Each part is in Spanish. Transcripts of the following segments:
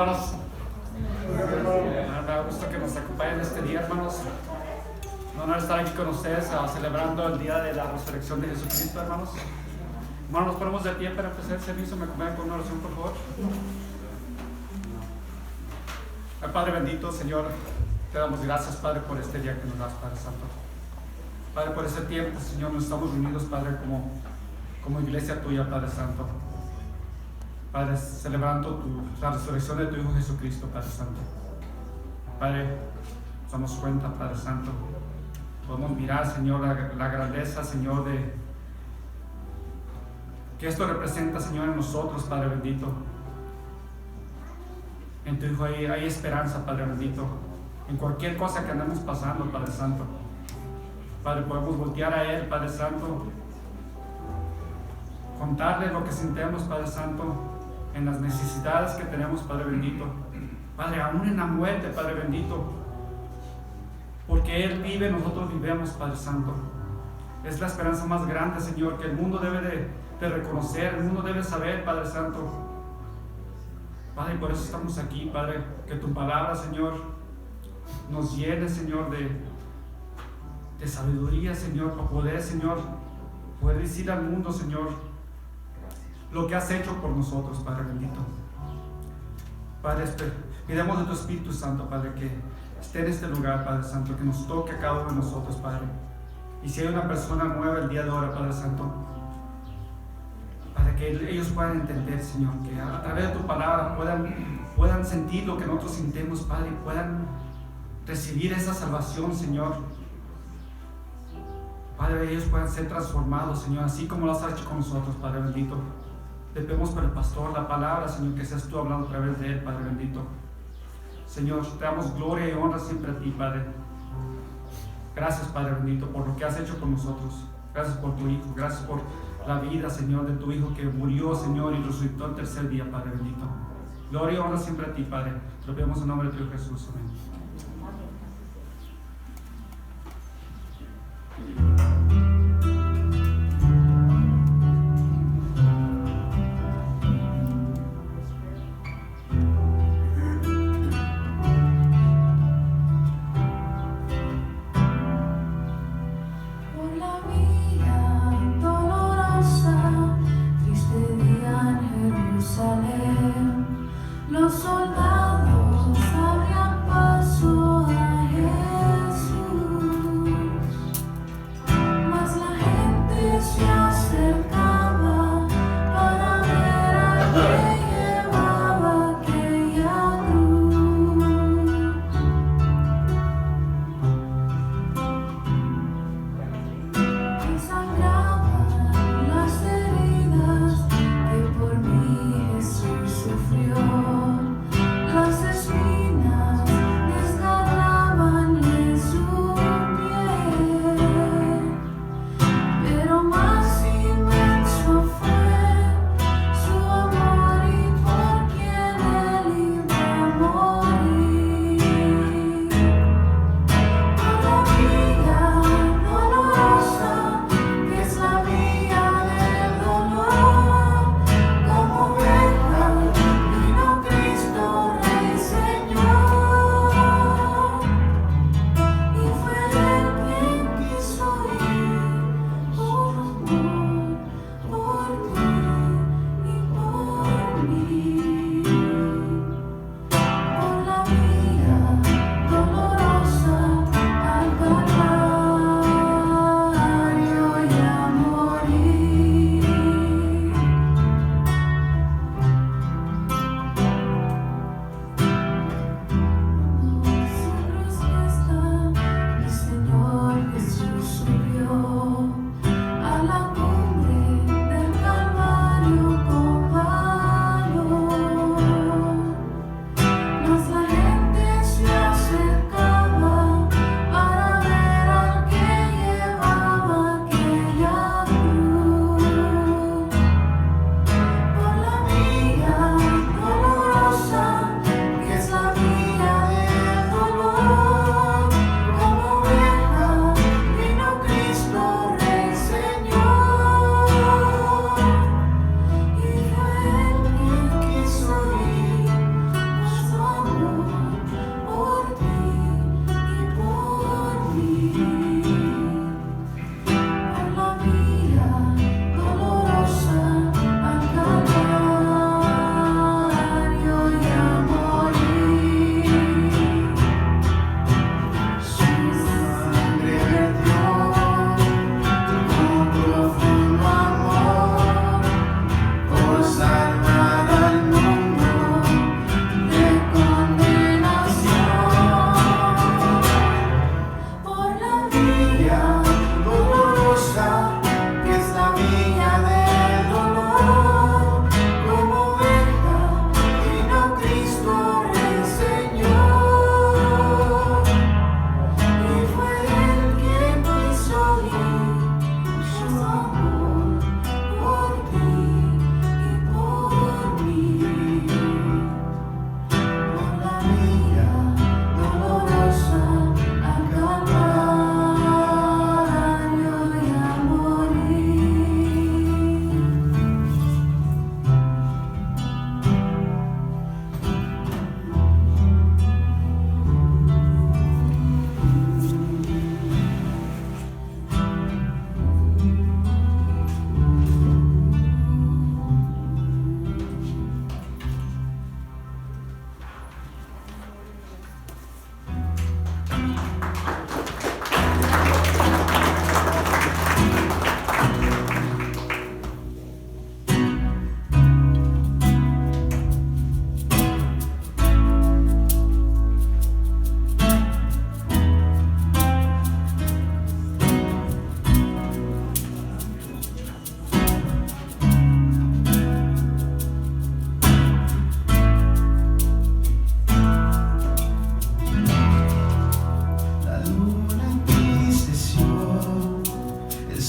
hermanos. Me da gusto que nos acompañen este día, hermanos. Un honor estar aquí con ustedes celebrando el día de la resurrección de Jesucristo, hermanos. Hermanos, nos ponemos de pie para empezar el servicio. Me acompañan con una oración, por favor. Al Padre bendito, Señor, te damos gracias, Padre, por este día que nos das, Padre Santo. Padre, por ese tiempo, Señor, nos estamos reunidos, Padre, como iglesia tuya, Padre Santo. Padre, celebrando la resurrección de tu Hijo Jesucristo, Padre Santo. Padre, nos damos cuenta, Padre Santo. Podemos mirar, Señor, la grandeza, Señor, que esto representa, Señor, en nosotros, Padre bendito. En tu Hijo hay esperanza, Padre bendito. En cualquier cosa que andemos pasando, Padre Santo. Padre, podemos voltear a Él, Padre Santo. Contarle lo que sintemos, Padre Santo. En las necesidades que tenemos, Padre bendito. Padre, aún en la muerte, Padre bendito. Porque Él vive, nosotros vivemos, Padre Santo. Es la esperanza más grande, Señor, que el mundo debe de reconocer, el mundo debe saber, Padre Santo. Padre, y por eso estamos aquí, Padre. Que tu palabra, Señor, nos llene, Señor, de sabiduría, Señor, para poder, Señor, poder decir al mundo, Señor, lo que has hecho por nosotros, Padre bendito. Padre, pidamos de tu Espíritu Santo, Padre, que esté en este lugar, Padre Santo, que nos toque a cada uno de nosotros, Padre. Y si hay una persona nueva el día de hoy, Padre Santo, para que ellos puedan entender, Señor, que a través de tu palabra puedan sentir lo que nosotros sintemos, Padre, y puedan recibir esa salvación, Señor. Padre, ellos puedan ser transformados, Señor, así como lo has hecho con nosotros, Padre bendito. Te pedimos por el pastor, la palabra, Señor, que seas tú hablando a través de él, Padre bendito. Señor, te damos gloria y honra siempre a ti, Padre. Gracias, Padre bendito, por lo que has hecho con nosotros. Gracias por tu Hijo, gracias por la vida, Señor, de tu Hijo que murió, Señor, y resucitó el tercer día, Padre bendito. Gloria y honra siempre a ti, Padre. Lo pedimos en nombre de tu Hijo Jesús. Amén. Los soldados abrían paso a Jesús, mas la gente se acercaba para ver a quien llevaba aquella cruz.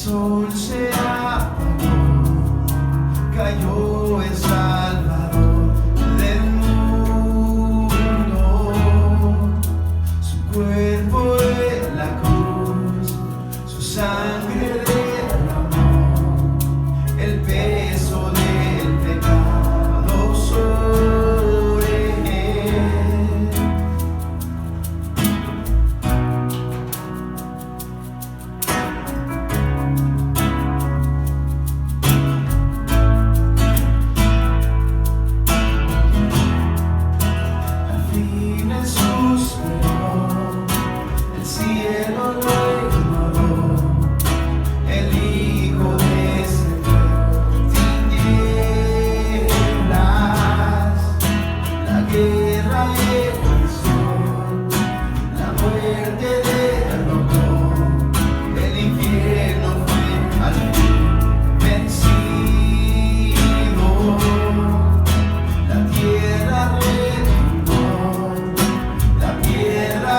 sol se apagó, cayó el Salvador del mundo. Su cuerpo en la cruz, su sangre derramó, el peso del pecado sobre él. Al fin Él suspiró, el cielo lo ignoró, el Hijo descendió tinieblas, la guerra venció, la muerte derrotó, el infierno fue al fin vencido, la tierra retumbó, la piedra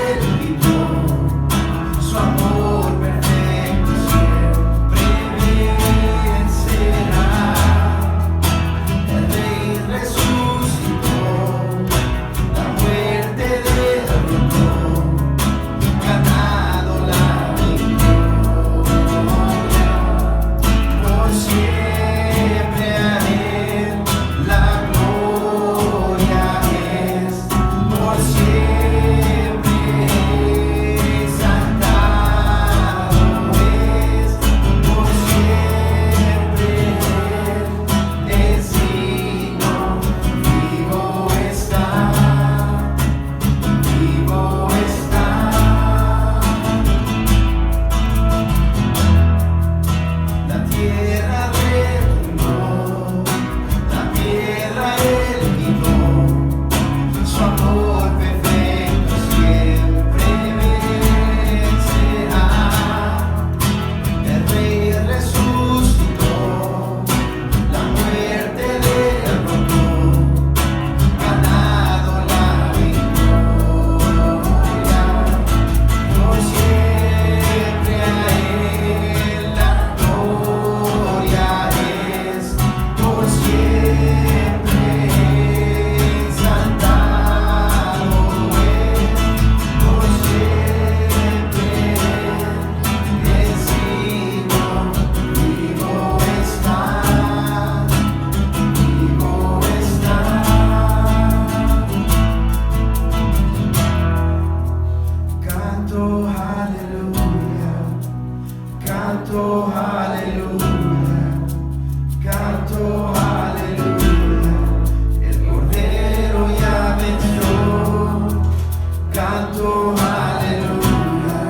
él gritó, su amor perfecto siempre vencerá. El Rey resucitó, la muerte derrotó, ganado la victoria. Por siempre a Él la gloria es, por siempre exaltado es, por siempre el signo vivo está, vivo está. La tierra retumbó, la piedra él quitó, su amor perfecto siempre vencerá. El Rey resucitó, la muerte derrotó, ganado la victoria. Por siempre a Él la gloria es, por siempre exaltado es, por siempre el signo vivo está, vivo está. Canto aleluya, canto aleluya, canto aleluya, el Cordero ya venció. Canto aleluya,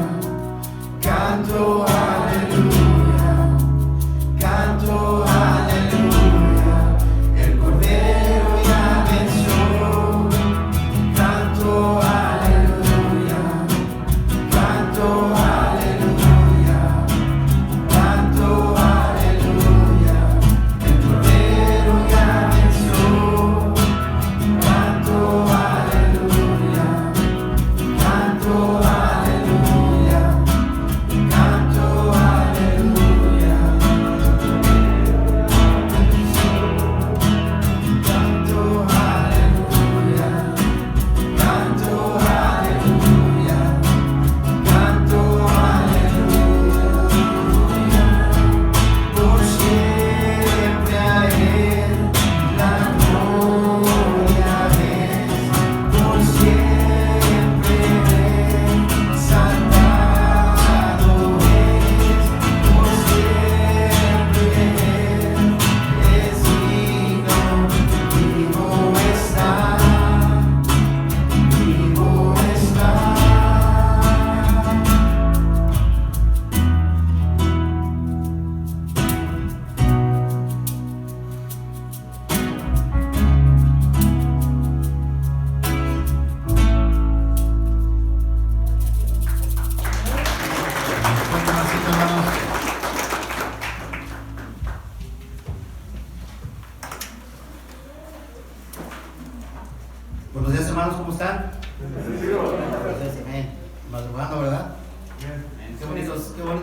canto aleluya, canto aleluya, el Cordero ya venció. Canto aleluya, canto aleluya, canto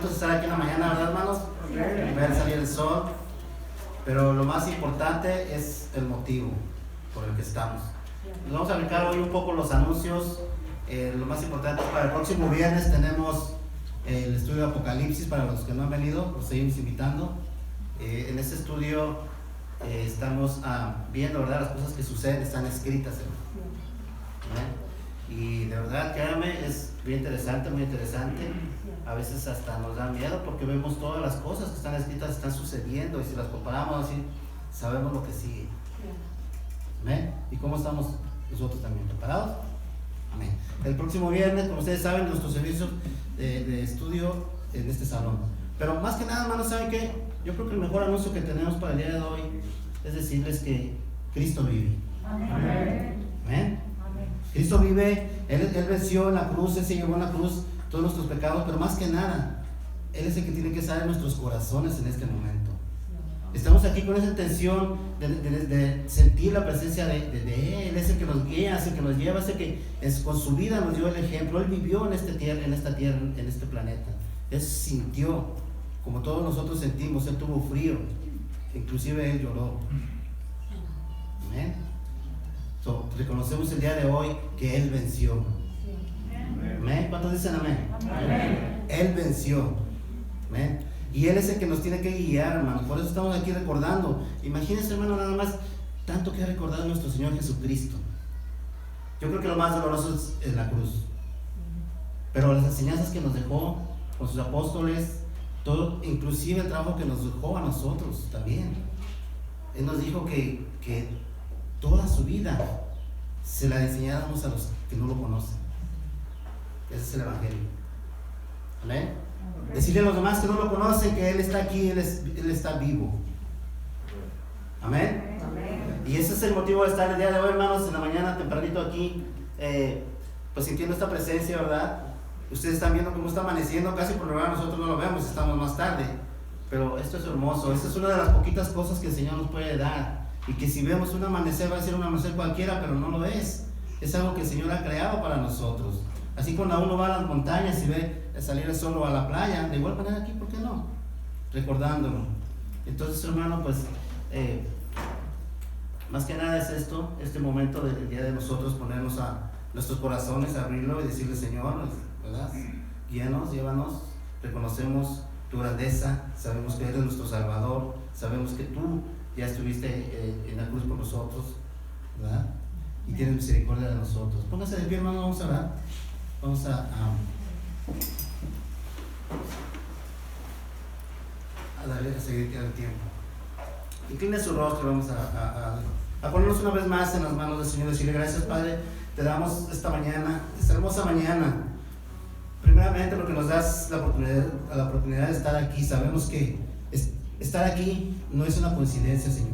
contentos de estar aquí en la mañana, ¿verdad, hermanos? Ver salir el sol. Pero lo más importante es el motivo por el que estamos. Nos vamos a brincar hoy un poco los anuncios. Lo más importante es para el próximo viernes tenemos el estudio de Apocalipsis. Para los que no han venido, los seguimos invitando. En este estudio estamos viendo, ¿verdad? Las cosas que suceden están escritas, y de verdad, créanme, es bien interesante, muy interesante. A veces hasta nos da miedo porque vemos todas las cosas que están escritas, están sucediendo, y si las comparamos así, sabemos lo que sigue. Amén. ¿Y cómo estamos nosotros también? ¿Preparados? Amén. El próximo viernes, como ustedes saben, nuestro servicio de estudio en este salón. Pero más que nada, hermanos, ¿saben qué? Yo creo que el mejor anuncio que tenemos para el día de hoy es decirles que Cristo vive. Amén. Amén. Cristo vive, Él venció en la cruz, Él se llevó en la cruz todos nuestros pecados, pero más que nada, Él es el que tiene que estar en nuestros corazones en este momento. Estamos aquí con esa intención de sentir la presencia de Él. Es el que nos guía, es el que nos lleva, es el que con su vida nos dio el ejemplo. Él vivió en esta tierra, en este planeta. Él sintió, como todos nosotros sentimos. Él tuvo frío, inclusive Él lloró. Amén. Reconocemos el día de hoy que Él venció. Amén. ¿Cuántos dicen amén? Amén. Él venció. Amén. Y Él es el que nos tiene que guiar, hermanos. Por eso estamos aquí recordando. Imagínense, hermano, nada más tanto que ha recordado nuestro Señor Jesucristo. Yo creo que lo más doloroso es la cruz. Pero las enseñanzas que nos dejó con sus apóstoles, todo, inclusive el trabajo que nos dejó a nosotros también. Él nos dijo que toda su vida se la enseñáramos a los que no lo conocen. Ese es el Evangelio. Amén. Decirle a los demás que no lo conocen que Él está aquí, Él está vivo. Amén. Y ese es el motivo de estar el día de hoy, hermanos, en la mañana tempranito aquí, pues sintiendo esta presencia, ¿verdad? Ustedes están viendo cómo está amaneciendo, casi por lo general nosotros no lo vemos, estamos más tarde. Pero esto es hermoso, esta es una de las poquitas cosas que el Señor nos puede dar. Y que si vemos un amanecer, va a ser un amanecer cualquiera, pero no lo es. Es algo que el Señor ha creado para nosotros. Así cuando uno va a las montañas y ve salir el sol o a la playa, de igual manera aquí, ¿por qué no? Recordándolo. Entonces, hermano, pues, más que nada es este momento del día de nosotros ponernos a nuestros corazones, abrirlo y decirle, Señor, ¿verdad? Guíanos, llévanos, reconocemos tu grandeza, sabemos que eres nuestro Salvador, sabemos que tú ya estuviste en la cruz por nosotros, ¿verdad? Y tienes misericordia de nosotros. Póngase de pie, hermano, vamos a orar. Vamos a seguir el tiempo. Incline su rostro, vamos a ponernos una vez más en las manos del Señor, decirle gracias, Padre, te damos esta mañana, esta hermosa mañana, primeramente porque nos das la oportunidad de estar aquí. Sabemos que estar aquí no es una coincidencia, Señor.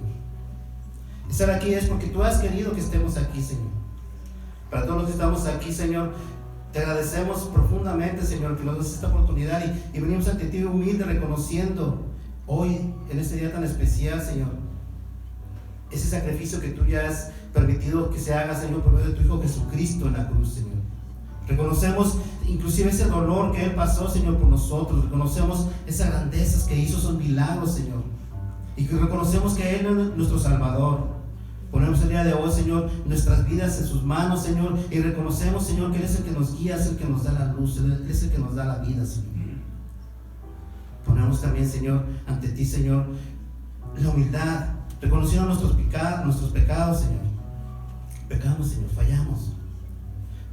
Estar aquí es porque tú has querido que estemos aquí, Señor. Para todos los que estamos aquí, Señor, te agradecemos profundamente, Señor, que nos das esta oportunidad y venimos ante ti humilde, reconociendo hoy, en este día tan especial, Señor, ese sacrificio que tú ya has permitido que se haga, Señor, por medio de tu Hijo Jesucristo en la cruz, Señor. Reconocemos inclusive ese dolor que Él pasó, Señor, por nosotros. Reconocemos esas grandezas que hizo, esos milagros, Señor. Y que reconocemos que Él es nuestro Salvador. Ponemos el día de hoy, Señor, nuestras vidas en sus manos, Señor, y reconocemos, Señor, que Él es el que nos guía, es el que nos da la luz, Él es el que nos da la vida, Señor. Ponemos también, Señor, ante ti, Señor, la humildad, reconociendo nuestros pecados, Señor. Pecamos, Señor, fallamos.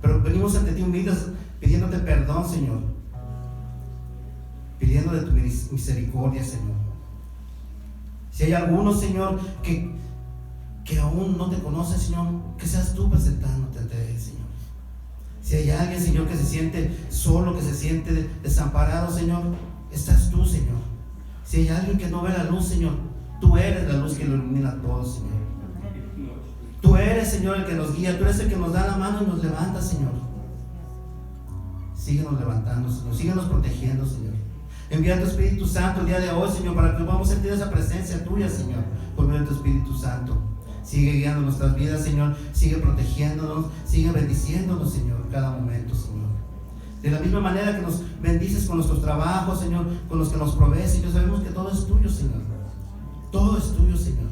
Pero venimos ante ti humildes, pidiéndote perdón, Señor, pidiendo de tu misericordia, Señor. Si hay alguno, Señor, que aún no te conoce, Señor, que seas tú presentándote ante Él, Señor. Si hay alguien, Señor, que se siente solo, que se siente desamparado, Señor, estás tú, Señor. Si hay alguien que no ve la luz, Señor, tú eres la luz que lo ilumina a todos, Señor. Tú eres, Señor, el que nos guía, tú eres el que nos da la mano y nos levanta, Señor. Síguenos levantando, Señor, síguenos protegiendo, Señor. Envía tu Espíritu Santo el día de hoy, Señor, para que podamos sentir esa presencia tuya, Señor, por medio de tu Espíritu Santo. Sigue guiando nuestras vidas, Señor, sigue protegiéndonos, sigue bendiciéndonos, Señor, en cada momento, Señor. De la misma manera que nos bendices con nuestros trabajos, Señor, con los que nos provees, Señor, sabemos que todo es tuyo, Señor. Todo es tuyo, Señor.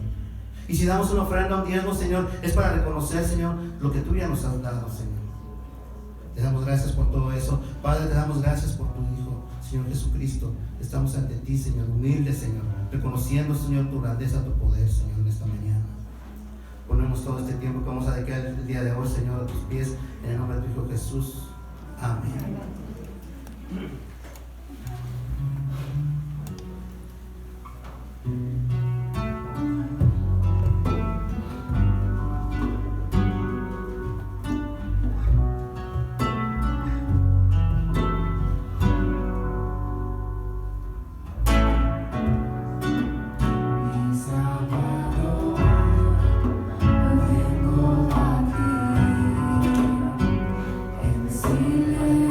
Y si damos una ofrenda, un diezmo, Señor, es para reconocer, Señor, lo que tú ya nos has dado, Señor. Te damos gracias por todo eso. Padre, te damos gracias por tu Hijo, Señor Jesucristo. Estamos ante ti, Señor, humildes, Señor, reconociendo, Señor, tu grandeza, tu poder, Señor, en esta mañana. Ponemos todo este tiempo que vamos a dedicar el día de hoy, Señor, a tus pies, en el nombre de tu Hijo Jesús. Amén. Mi Salvador, vengo a ti en silencio.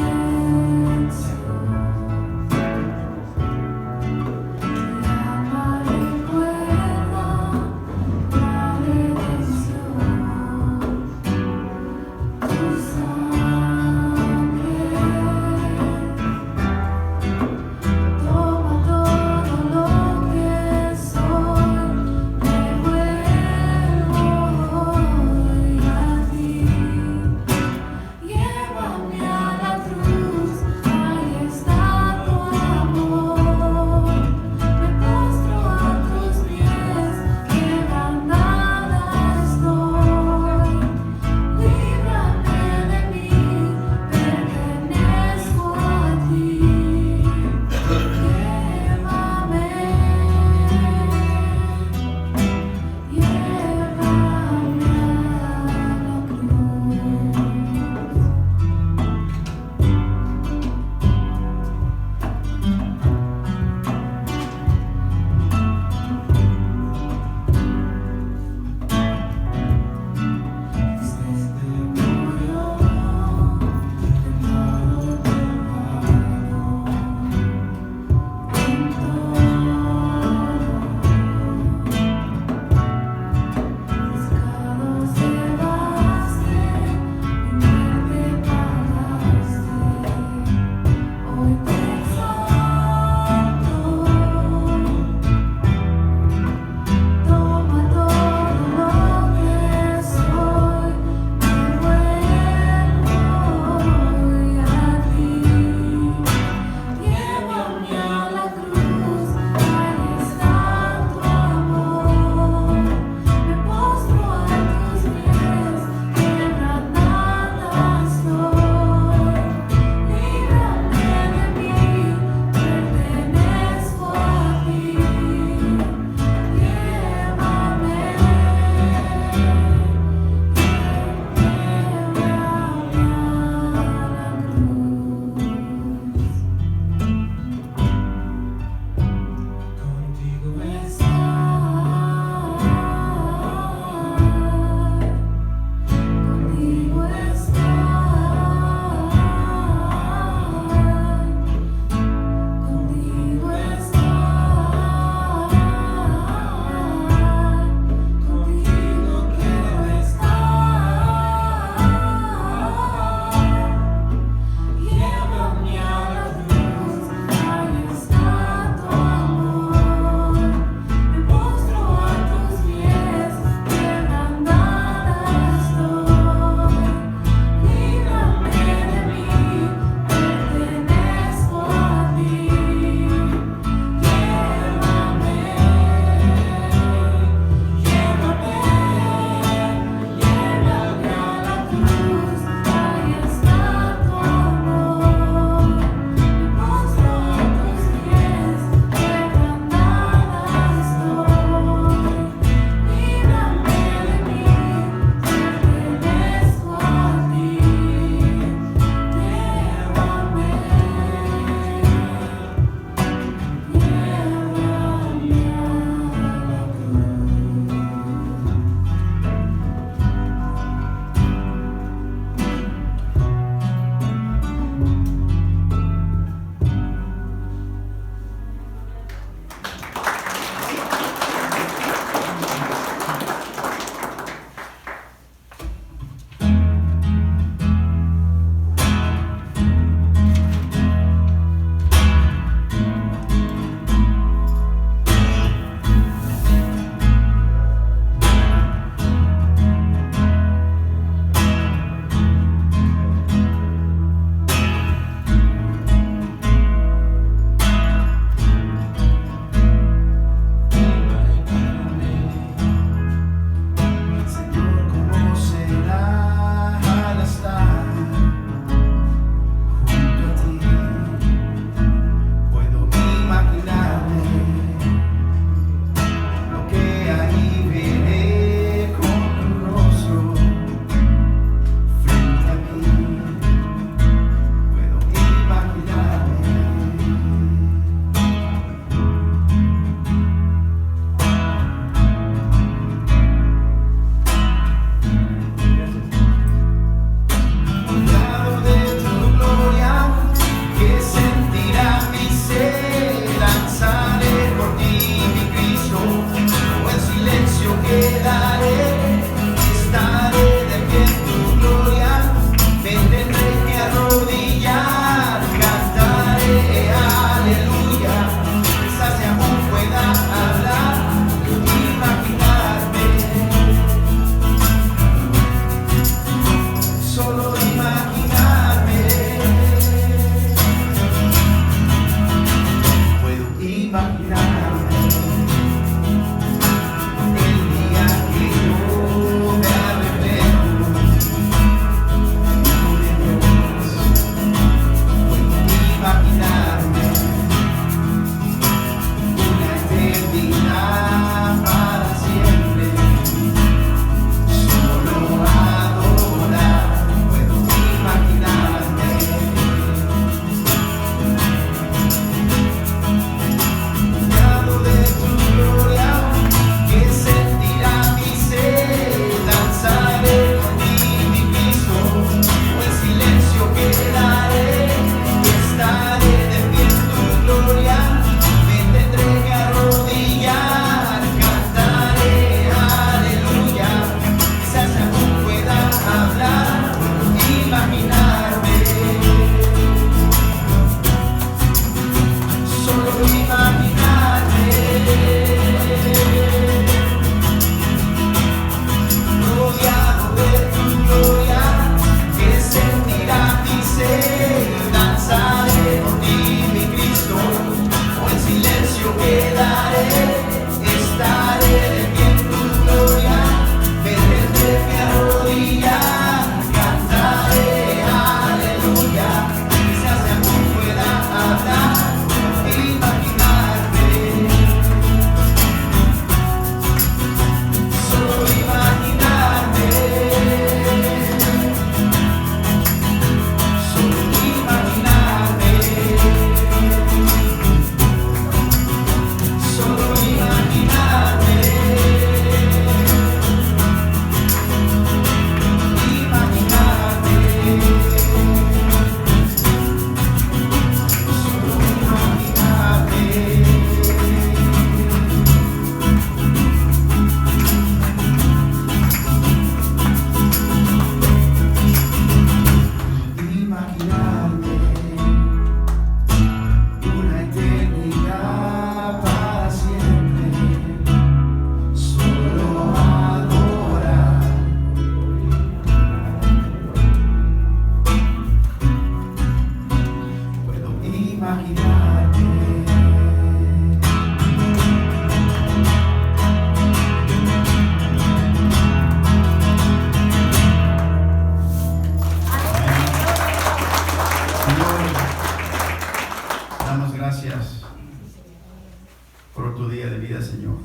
por otro día de vida, Señor.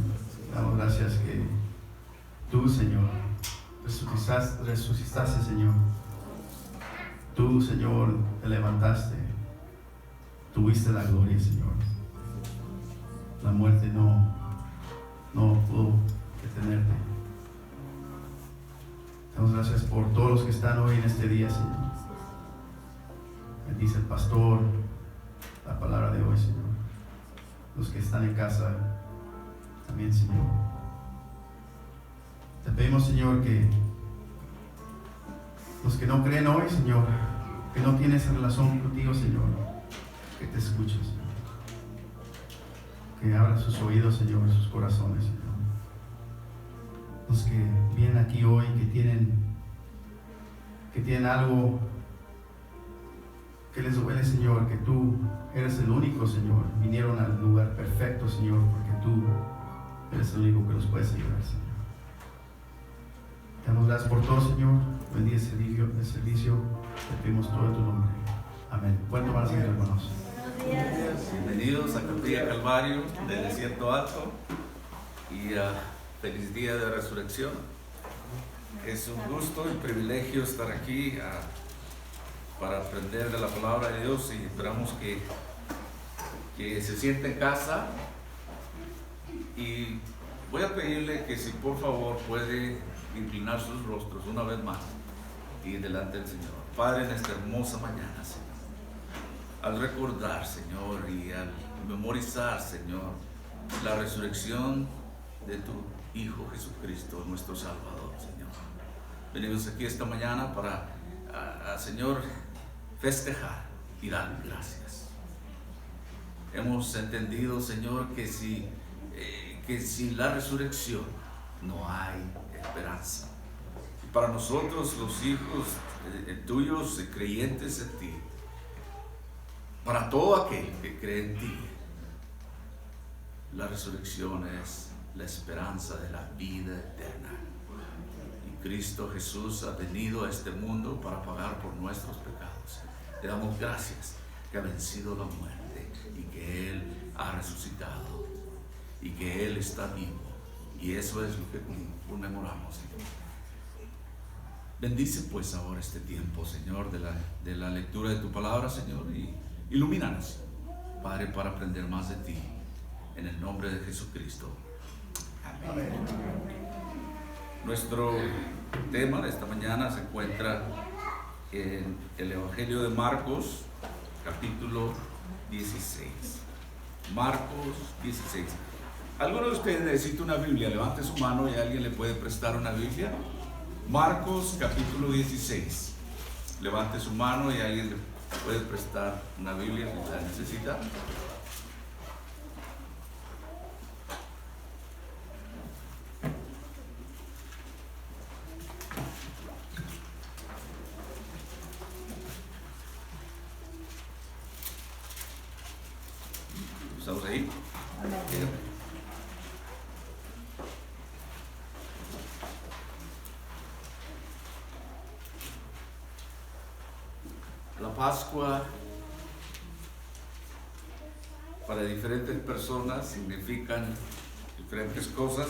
Damos gracias que tú, Señor, resucitaste, Señor. Tú, Señor, te levantaste. Tuviste la gloria, Señor. La muerte no pudo detenerte. Damos gracias por todos los que están hoy en este día, Señor. Bendice el pastor, la palabra de hoy, Señor. Los que están en casa también, Señor. Te pedimos, Señor, que los que no creen hoy, Señor, que no tienen esa relación contigo, Señor, que te escuchen, Señor. Que abra sus oídos, Señor, y sus corazones, Señor. Los que vienen aquí hoy, que tienen algo que les duele, Señor, que tú eres el único, Señor. Vinieron al lugar perfecto, Señor, porque tú eres el único que los puedes ayudar, Señor. Te damos gracias por todo, Señor. Bendiga el servicio. Te pedimos todo en tu nombre. Amén. Buen tomar, Señor, hermanos. Bienvenidos a Capilla Calvario del Desierto Alto y feliz día de resurrección. Es un gusto y privilegio estar aquí para aprender de la palabra de Dios y esperamos que se sienta en casa. Y voy a pedirle que si por favor puede inclinar sus rostros una vez más y delante del Señor. Padre, en esta hermosa mañana, Señor, al recordar, Señor, y al memorizar, Señor, la resurrección de tu Hijo Jesucristo, nuestro Salvador, Señor. Venimos aquí esta mañana para, Señor, festejar y dar gracias. Hemos entendido, Señor, que sin la resurrección no hay esperanza. Y para nosotros, los hijos tuyos, creyentes en ti, para todo aquel que cree en ti, la resurrección es la esperanza de la vida eterna. Y Cristo Jesús ha venido a este mundo para pagar por nuestros pecados. Le damos gracias que ha vencido la muerte y que Él ha resucitado y que Él está vivo. Y eso es lo que conmemoramos, Señor. Bendice pues ahora este tiempo, Señor, de la lectura de tu palabra, Señor, y ilumínanos, Padre, para aprender más de ti. En el nombre de Jesucristo. Amén. Nuestro tema de esta mañana se encuentra en el Evangelio de Marcos, capítulo 16. Marcos 16. ¿Alguno de ustedes necesita una Biblia? Levante su mano y alguien le puede prestar una Biblia. Marcos, capítulo 16. Levante su mano y alguien le puede prestar una Biblia si la necesita. ¿Estamos ahí? Bien. La Pascua para diferentes personas significan diferentes cosas.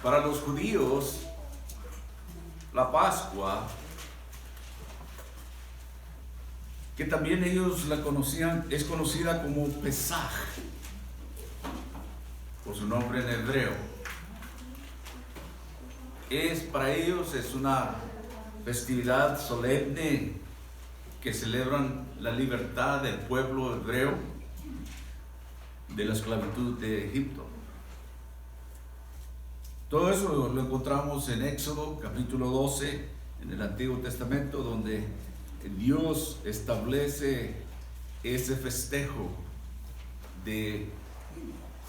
Para los judíos, la Pascua, que también ellos la conocían, es conocida como Pesaj, por su nombre en hebreo. Para ellos es una festividad solemne que celebran la libertad del pueblo hebreo de la esclavitud de Egipto. Todo eso lo encontramos en Éxodo capítulo 12 en el Antiguo Testamento, donde Dios establece ese festejo de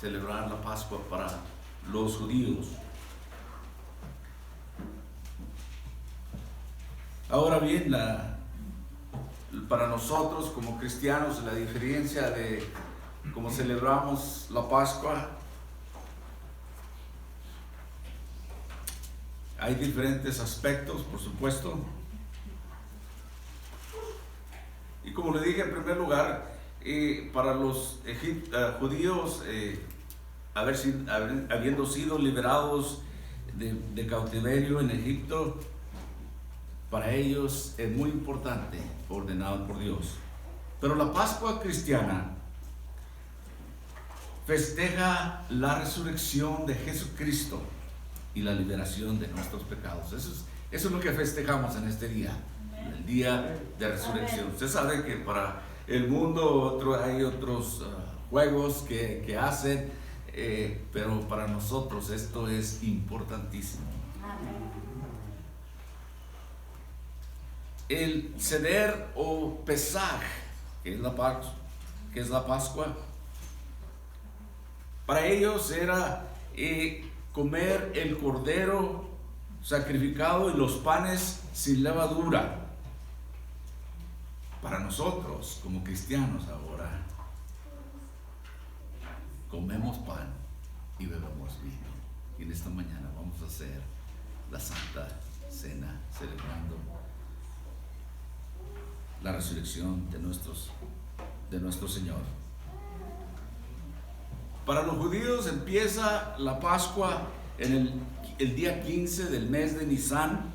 celebrar la Pascua para los judíos. Ahora bien, para nosotros como cristianos, la diferencia de cómo celebramos la Pascua, hay diferentes aspectos, por supuesto. Y como le dije, en primer lugar, para los judíos, habiendo sido liberados de cautiverio en Egipto, para ellos es muy importante, ordenado por Dios. Pero la Pascua cristiana festeja la resurrección de Jesucristo y la liberación de nuestros pecados. Eso es lo que festejamos en este día, el día de resurrección. Usted sabe que para el mundo hay otros juegos que hacen, pero para nosotros esto es importantísimo. El Seder o Pesaj, que es la Pascua, para ellos era comer el cordero sacrificado y los panes sin levadura. Para nosotros, como cristianos ahora, comemos pan y bebemos vino. Y en esta mañana vamos a hacer la Santa Cena, celebrando la resurrección de nuestro Señor. Para los judíos empieza la Pascua en el día 15 del mes de Nisan.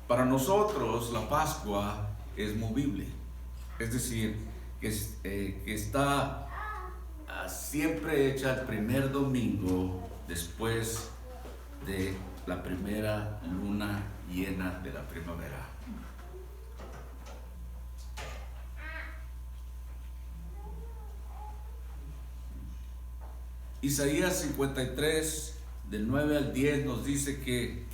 Para nosotros la Pascua es movible, es decir, que está siempre hecha el primer domingo después de la primera luna llena de la primavera. Isaías 53, del 9 al 10, nos dice que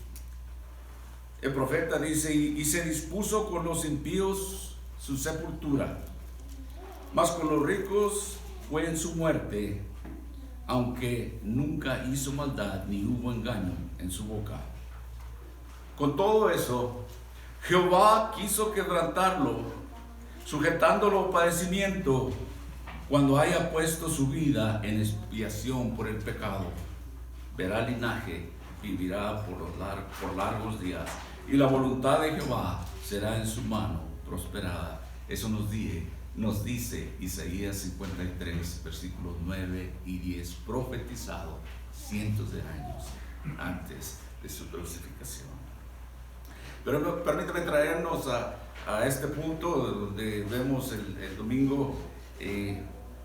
el profeta dice: y se dispuso con los impíos su sepultura, mas con los ricos fue en su muerte, aunque nunca hizo maldad ni hubo engaño en su boca. Con todo eso, Jehová quiso quebrantarlo, sujetándolo a padecimiento, cuando haya puesto su vida en expiación por el pecado. Verá linaje, vivirá por largos días, y la voluntad de Jehová será en su mano prosperada. Eso nos dice Isaías 53, versículos 9 y 10, profetizado cientos de años antes de su crucifixión. Pero permítame traernos a este punto donde vemos el domingo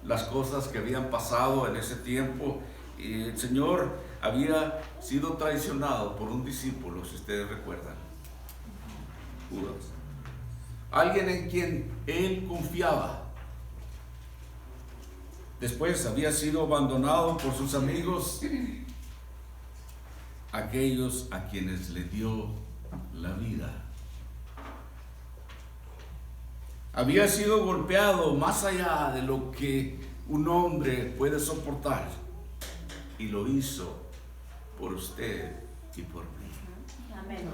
las cosas que habían pasado en ese tiempo. El Señor había sido traicionado por un discípulo, si ustedes recuerdan, Judas, alguien en quien él confiaba. Después había sido abandonado por sus amigos, aquellos a quienes le dio la vida. Había sido golpeado más allá de lo que un hombre puede soportar, y lo hizo por usted y por mí. Amén.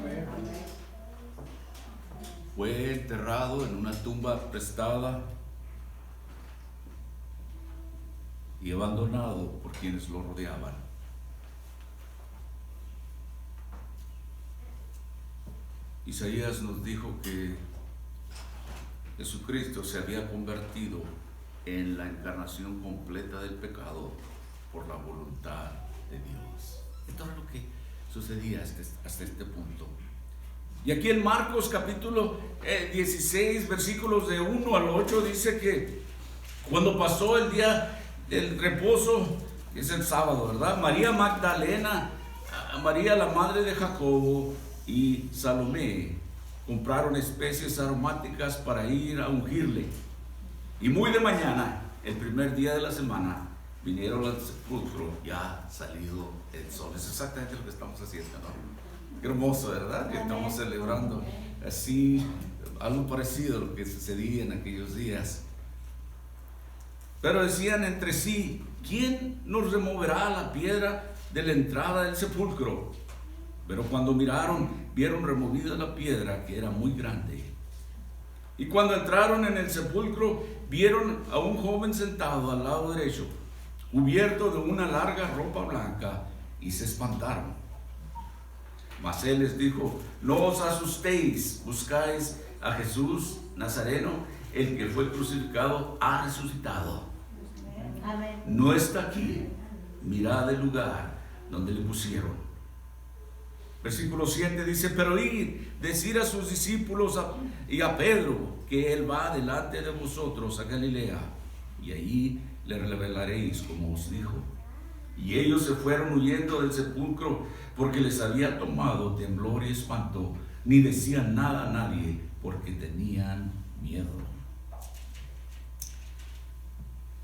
Fue enterrado en una tumba prestada y abandonado por quienes lo rodeaban. Isaías nos dijo que Jesucristo se había convertido en la encarnación completa del pecado por la voluntad de Dios. Esto es lo que sucedía hasta este punto. Y aquí en Marcos capítulo 16, versículos de 1 al 8, dice que cuando pasó el día del reposo, es el sábado, ¿verdad? María Magdalena, María la madre de Jacobo y Salomé compraron especies aromáticas para ir a ungirle. Y muy de mañana, el primer día de la semana, vinieron al sepulcro ya salido el sol. Es exactamente lo que estamos haciendo, ¿no? Qué hermoso, ¿verdad? Que estamos celebrando así, algo parecido a lo que sucedía en aquellos días. Pero decían entre sí: ¿quién nos removerá la piedra de la entrada del sepulcro? Pero cuando miraron, vieron removida la piedra, que era muy grande. Y cuando entraron en el sepulcro, vieron a un joven sentado al lado derecho, cubierto de una larga ropa blanca, y se espantaron. Mas él les dijo: no os asustéis, buscáis a Jesús Nazareno, el que fue crucificado ha resucitado. Amén. No está aquí. Mirad el lugar donde le pusieron. Versículo 7 dice: pero id, decir a sus discípulos y a Pedro que él va delante de vosotros a Galilea, y allí le revelaréis como os dijo. Y ellos se fueron huyendo del sepulcro, porque les había tomado temblor y espanto. Ni decían nada a nadie, porque tenían miedo.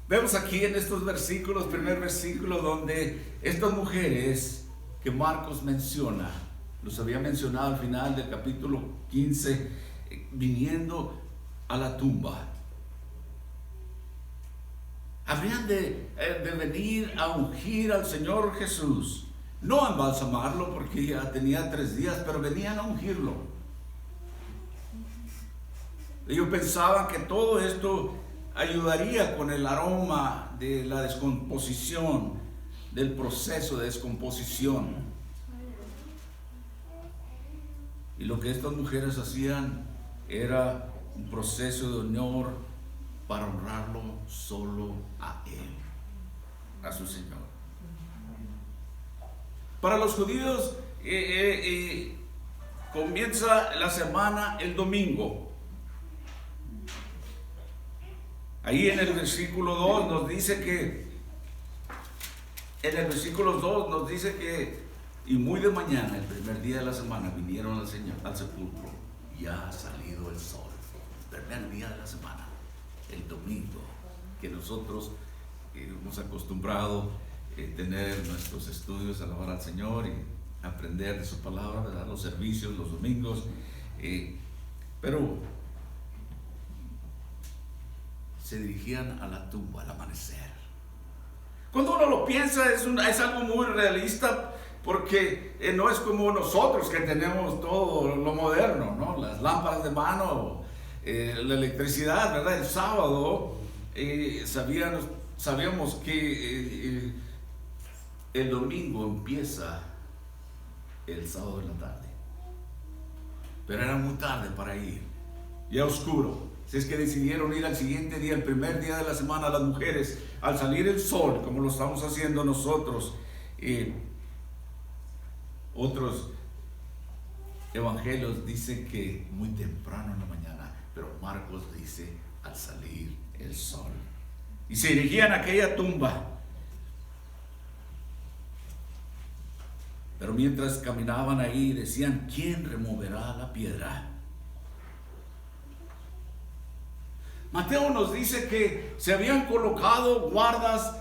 Vemos aquí en estos versículos, primer versículo, donde estas mujeres que Marcos menciona, los había mencionado al final del capítulo 15, viniendo a la tumba. Habrían de venir a ungir al Señor Jesús, no a embalsamarlo porque ya tenía 3 días, pero venían a ungirlo. Ellos pensaban que todo esto ayudaría con el aroma de la descomposición, del proceso de descomposición. Y lo que estas mujeres hacían era un proceso de honor para honrarlo solo a Él, a su Señor. Para los judíos comienza la semana el domingo. Ahí en el versículo 2 nos dice que, y muy de mañana, el primer día de la semana, vinieron al sepulcro, ya ha salido el sol. El primer día de la semana, el domingo, que nosotros hemos acostumbrado tener nuestros estudios, alabar al Señor y aprender de su palabra, ¿verdad? Los servicios, los domingos, pero se dirigían a la tumba al amanecer. Cuando uno lo piensa es algo muy realista, porque no es como nosotros que tenemos todo lo moderno, ¿no? Las lámparas de mano, la electricidad, ¿verdad? El sábado sabíamos que el domingo empieza el sábado de la tarde, pero era muy tarde para ir, ya oscuro. Si es que decidieron ir al siguiente día, el primer día de la semana, las mujeres, al salir el sol, como lo estamos haciendo nosotros. Otros evangelios dicen que muy temprano en la mañana, pero Marcos dice al salir el sol. Y se dirigían a aquella tumba. Pero mientras caminaban ahí, decían: ¿quién removerá la piedra? Mateo nos dice que se habían colocado guardias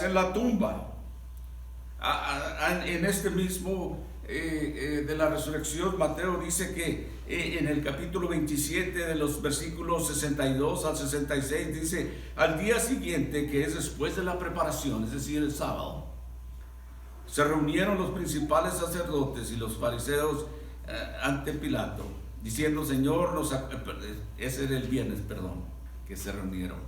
en la tumba. En este mismo de la resurrección, Mateo dice que en el capítulo 27 de los versículos 62 al 66 dice: al día siguiente, que es después de la preparación, es decir, el sábado, se reunieron los principales sacerdotes y los fariseos ante Pilato, diciendo: Señor, ese era el viernes, que se reunieron,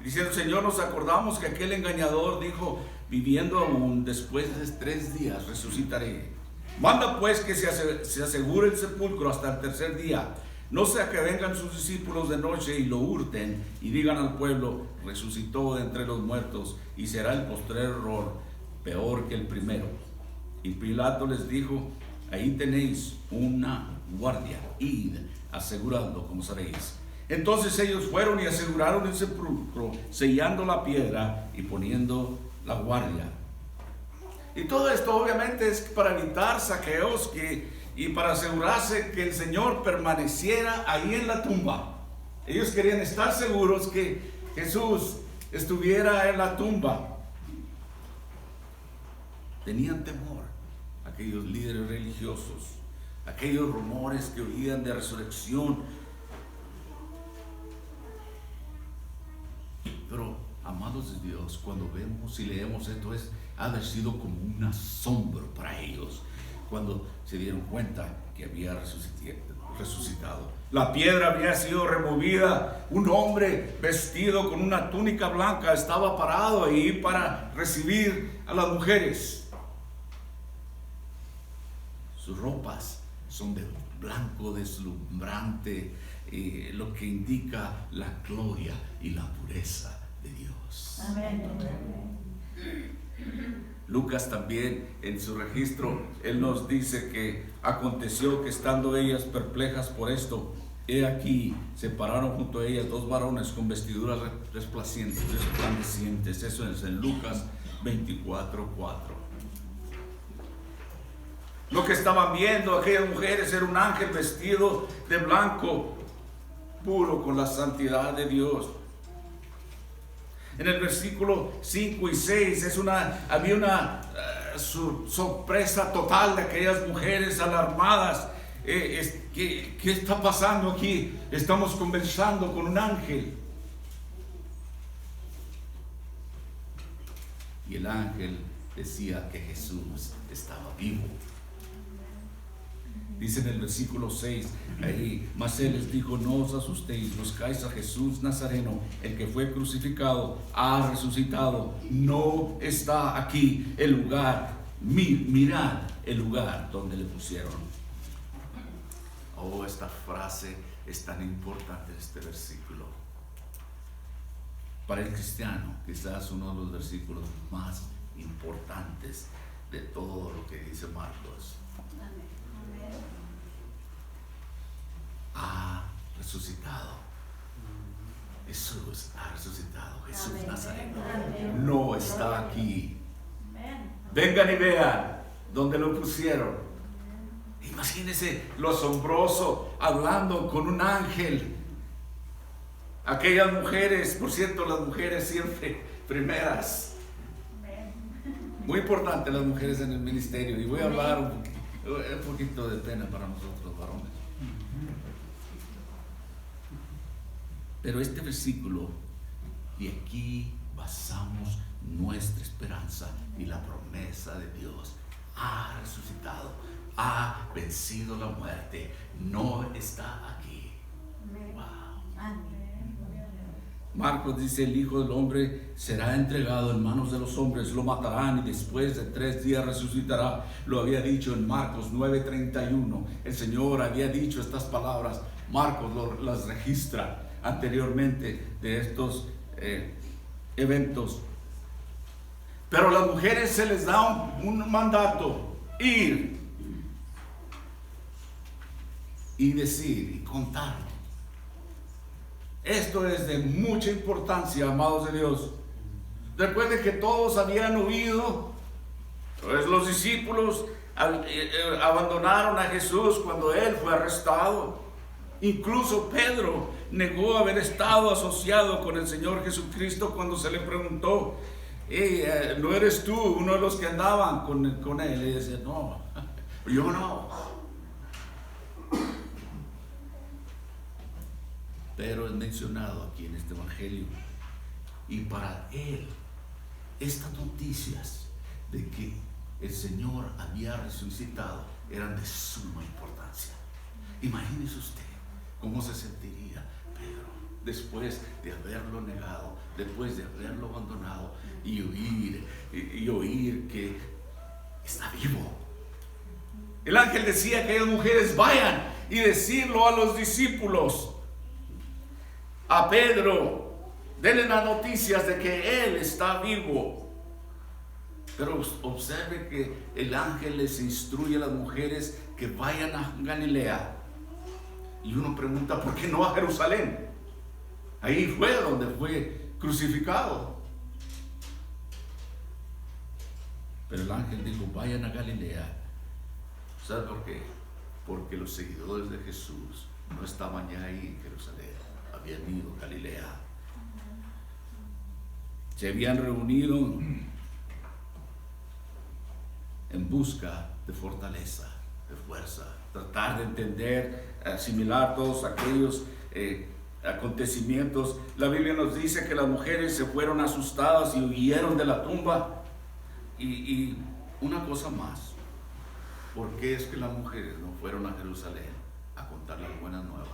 diciendo: Señor, nos acordamos que aquel engañador dijo: viviendo aún, después de 3 días resucitaré. Manda pues que se asegure el sepulcro hasta el tercer día, no sea que vengan sus discípulos de noche y lo hurten y digan al pueblo: resucitó de entre los muertos, y será el postrer error peor que el primero. Y Pilato les dijo: ahí tenéis una guardia, id, aseguradlo como sabéis. Entonces ellos fueron y aseguraron el sepulcro, sellando la piedra y poniendo la guardia. Y todo esto obviamente es para evitar saqueos y para asegurarse que el Señor permaneciera ahí en la tumba. Ellos querían estar seguros que Jesús estuviera en la tumba. Tenían temor aquellos líderes religiosos, aquellos rumores que oían de resurrección. Pero, amados de Dios, cuando vemos y leemos esto, ha de haber sido como un asombro para ellos cuando se dieron cuenta que había resucitado. La piedra había sido removida, un hombre vestido con una túnica blanca estaba parado ahí para recibir a las mujeres. Sus ropas son de blanco deslumbrante, lo que indica la gloria y la pureza de Dios. Amén. Lucas también en su registro, él nos dice que aconteció que estando ellas perplejas por esto, he aquí, se pararon junto a ellas 2 varones con vestiduras resplandecientes. Eso es en Lucas 24:4. Lo que estaban viendo aquellas mujeres era un ángel vestido de blanco, puro con la santidad de Dios. En el versículo 5 y 6 había una sorpresa total de aquellas mujeres alarmadas. ¿Qué está pasando aquí? Estamos conversando con un ángel. Y el ángel decía que Jesús estaba vivo. Dice en el versículo 6, ahí, mas él les dijo: no os asustéis, buscáis a Jesús Nazareno, el que fue crucificado, ha resucitado, no está aquí el lugar, mirad el lugar donde le pusieron. Oh, esta frase es tan importante, este versículo. Para el cristiano, quizás uno de los versículos más importantes de todo lo que dice Marcos. Ha resucitado. Jesús ha resucitado. Jesús Nazareno no está aquí. Vengan y vean donde lo pusieron. Imagínense lo asombroso, hablando con un ángel. Aquellas mujeres, por cierto, las mujeres siempre primeras. Muy importante las mujeres en el ministerio. Y voy a hablar un poquito de pena para nosotros varones. Pero este versículo, y aquí basamos nuestra esperanza y la promesa de Dios. Ha resucitado, ha vencido la muerte, no está aquí. Wow. Marcos dice: el Hijo del Hombre será entregado en manos de los hombres, lo matarán y después de 3 días resucitará. Lo había dicho en Marcos 9:31. El Señor había dicho estas palabras. Marcos las registra anteriormente de estos eventos. Pero a las mujeres se les da un mandato: ir y decir y contar. Esto es de mucha importancia, amados de Dios. Recuerden que todos habían huido. Pues los discípulos abandonaron a Jesús cuando él fue arrestado. Incluso Pedro negó haber estado asociado con el Señor Jesucristo cuando se le preguntó: ¿no eres tú uno de los que andaban con él? Y dice: no, yo no. Pero es mencionado aquí en este evangelio. Y para él, estas noticias de que el Señor había resucitado eran de suma importancia. Imagínese usted cómo se sentiría Pedro después de haberlo negado, después de haberlo abandonado, y oír que está vivo. El ángel decía a aquellas mujeres: vayan y decirlo a los discípulos. A Pedro, denle las noticias de que él está vivo. Pero observe que el ángel les instruye a las mujeres que vayan a Galilea. Y uno pregunta: ¿por qué no a Jerusalén? Ahí fue donde fue crucificado. Pero el ángel dijo: vayan a Galilea. ¿Sabe por qué? Porque los seguidores de Jesús no estaban ya ahí en Jerusalén, habían ido a Galilea. Se habían reunido en busca de fortaleza, de fuerza, tratar de entender, asimilar todos aquellos acontecimientos. La Biblia nos dice que las mujeres se fueron asustadas y huyeron de la tumba. Y una cosa más: ¿por qué es que las mujeres no fueron a Jerusalén a contar las buenas nuevas?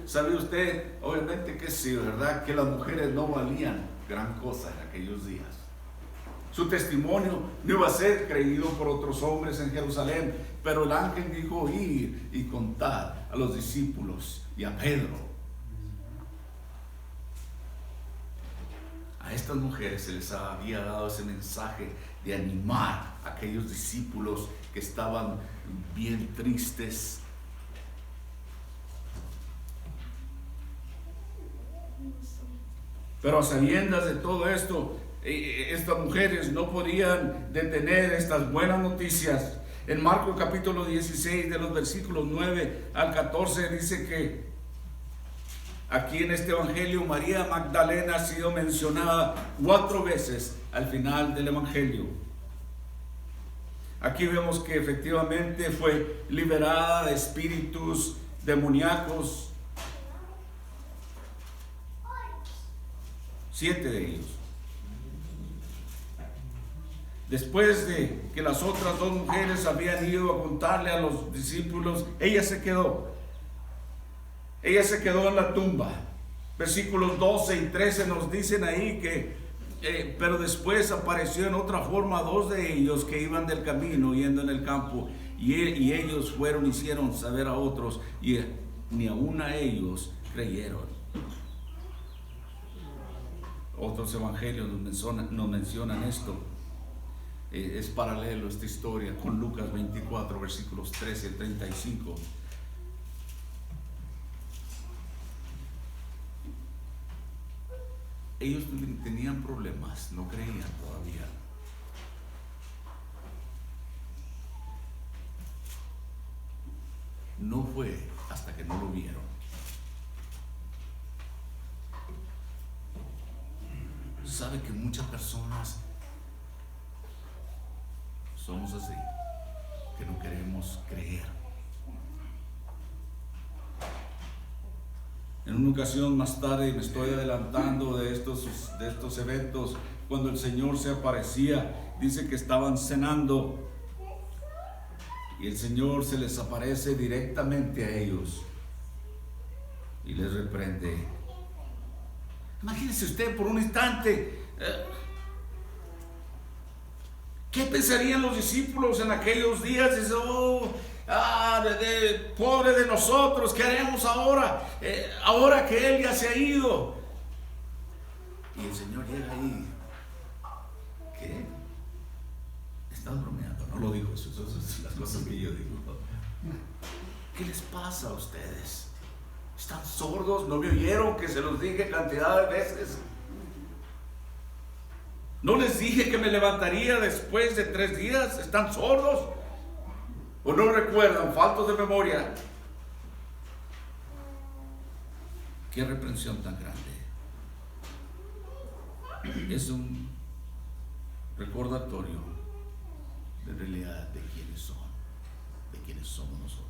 ¿Sabe usted? Obviamente que sí, ¿verdad? Que las mujeres no valían gran cosa en aquellos días. Su testimonio no iba a ser creído por otros hombres en Jerusalén, pero el ángel dijo: ir y contar a los discípulos y a Pedro. A estas mujeres se les había dado ese mensaje de animar a aquellos discípulos que estaban bien tristes. Pero a sabiendas de todo esto, estas mujeres no podían detener estas buenas noticias. En Marcos capítulo 16, de los versículos 9 al 14, dice que aquí en este evangelio María Magdalena ha sido mencionada 4 veces al final del evangelio. Aquí vemos que efectivamente fue liberada de espíritus demoníacos, 7 de ellos. Después de que las otras 2 mujeres habían ido a contarle a los discípulos, ella se quedó. Ella se quedó en la tumba. Versículos 12 y 13 nos dicen ahí que pero después apareció en otra forma 2 de ellos que iban del camino yendo en el campo, y ellos fueron y hicieron saber a otros, y ni aún a ellos creyeron. Otros evangelios nos mencionan esto. Es paralelo esta historia con Lucas 24, versículos 13 al 35. Ellos tenían problemas, no creían todavía. No fue hasta que no lo vieron. Sabe que muchas personas somos así, que no queremos creer. En una ocasión más tarde, me estoy adelantando de estos eventos, cuando el Señor se aparecía, dice que estaban cenando y el Señor se les aparece directamente a ellos y les reprende. Imagínese usted por un instante, ¿qué pensarían los discípulos en aquellos días? Dice: pobre de nosotros, ¿qué haremos ahora? Ahora que Él ya se ha ido. Y el Señor llega ahí. ¿Qué? Están bromeando, no lo dijo eso, esas son las cosas que yo digo. ¿Qué les pasa a ustedes? ¿Están sordos? ¿No me oyeron que se los dije cantidad de veces? ¿No les dije que me levantaría después de 3 días? ¿Están sordos? ¿O no recuerdan? Faltos de memoria. Qué reprensión tan grande. Es un recordatorio de realidad de quiénes son, de quiénes somos nosotros.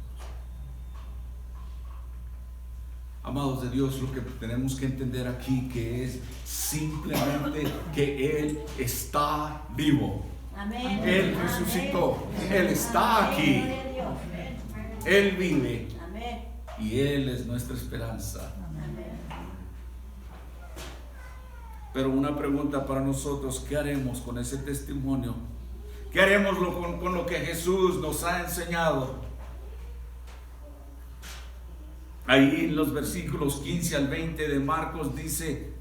Amados de Dios, lo que tenemos que entender aquí que es simplemente que Él está vivo. Amén. Él resucitó. Él está aquí. Él vive. Amén. Y Él es nuestra esperanza. Pero una pregunta para nosotros: ¿qué haremos con ese testimonio? ¿Qué haremos con lo que Jesús nos ha enseñado? Ahí en los versículos 15 al 20 de Marcos dice,